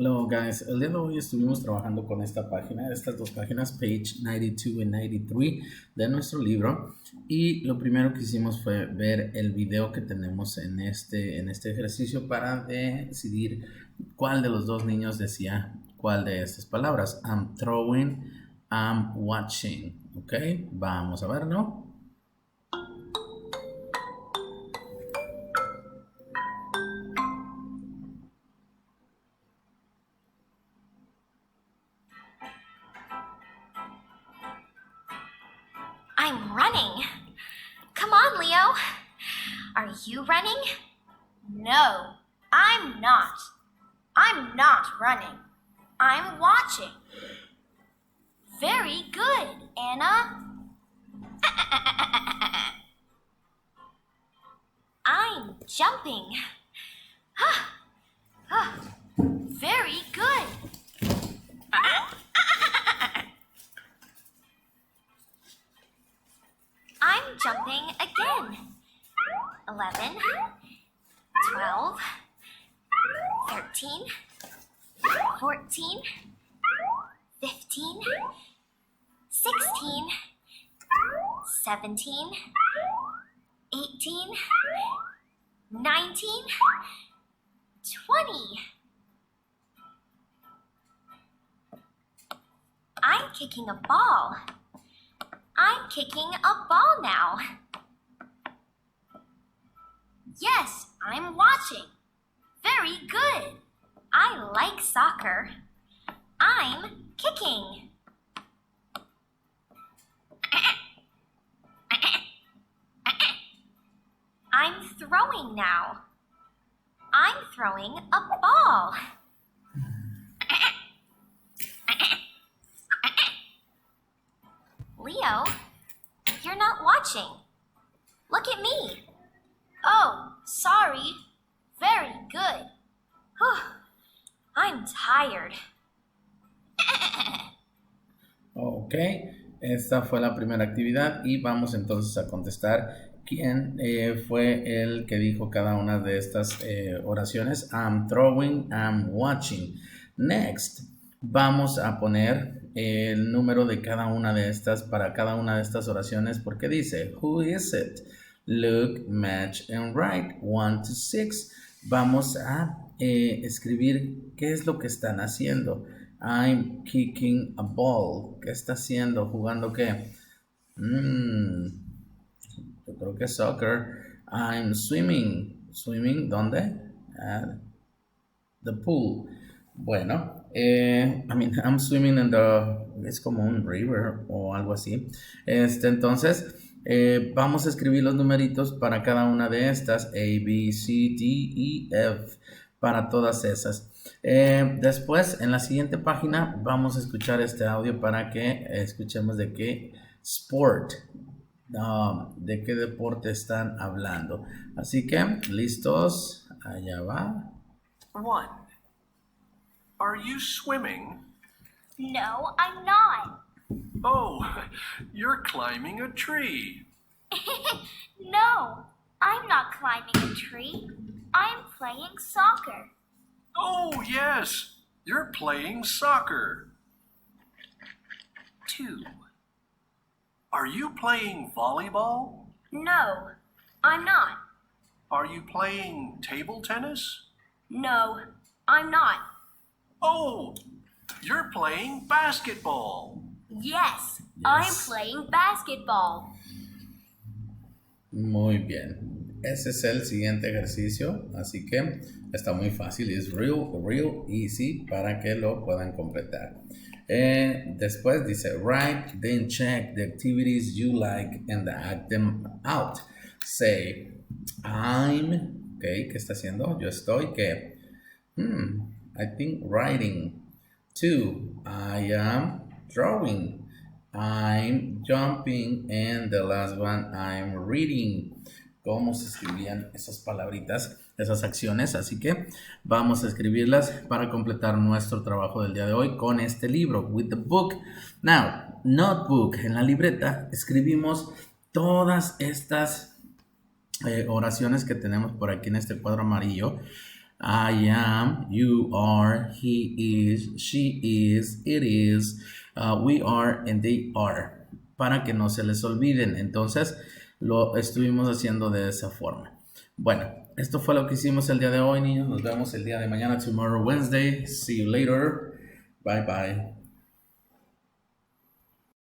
Hello guys, el día de hoy estuvimos trabajando con esta página, estas dos páginas, page 92 y 93 de nuestro libro, y lo primero que hicimos fue ver el video que tenemos en este ejercicio para decidir cuál de los dos niños decía cuál de estas palabras. I'm throwing, I'm watching. Ok, vamos a verlo. I'm running. Come on, Leo. Are you running? No, I'm not. I'm not running. I'm watching. Very good, Anna. I'm jumping. Very good. I'm jumping again. 11, 12, 13, 14, 15, 16, 17, 18, 19, 20. I'm kicking a ball. I'm kicking a ball now. Yes, I'm watching. Very good. I like soccer. I'm kicking. I'm throwing now. I'm throwing a ball. Leo, you're not watching. Look at me. Oh, sorry. Very good. Whew. I'm tired. Ok, esta fue la primera actividad y vamos entonces a contestar quién fue el que dijo cada una de estas oraciones. I'm throwing, I'm watching. Next, vamos a poner el número de cada una de estas para cada una de estas oraciones porque dice, who is it? Look, match and write, 1 to 6. Vamos a escribir qué es lo que están haciendo. I'm kicking a ball. ¿Qué está haciendo? ¿Jugando qué? Yo creo que soccer. I'm swimming. ¿Swimming dónde? At the pool. Bueno, I'm swimming in the... Es como un river o algo así. Entonces, vamos a escribir los numeritos para cada una de estas. A, B, C, D, E, F. Para todas esas. Después, en la siguiente página, vamos a escuchar este audio para que escuchemos de qué sport, de qué deporte están hablando. Así que, listos, allá va. 1. Are you swimming? No, I'm not. Oh, you're climbing a tree. No, I'm not climbing a tree. I'm playing soccer. Oh, yes, you're playing soccer. 2. Are you playing volleyball? No, I'm not. Are you playing table tennis? No, I'm not. Oh, you're playing basketball. Yes, I'm playing basketball. Muy bien. Ese es el siguiente ejercicio, así que está muy fácil. Es real easy para que lo puedan completar. Después dice, write, then check the activities you like and act them out. Say, I'm, okay, ¿qué está haciendo? Yo estoy, ¿qué? I think writing. 2, I am drawing. I'm jumping. And the last one, I'm reading. Cómo se escribían esas palabritas, esas acciones. Así que vamos a escribirlas para completar nuestro trabajo del día de hoy con este libro, with the book. Now, notebook, en la libreta escribimos todas estas oraciones que tenemos por aquí en este cuadro amarillo. I am, you are, he is, she is, it is, we are, and they are. Para que no se les olviden. Entonces, lo estuvimos haciendo de esa forma. Bueno, esto fue lo que hicimos el día de hoy, niños. Nos vemos el día de mañana, tomorrow, Wednesday. See you later. Bye, bye.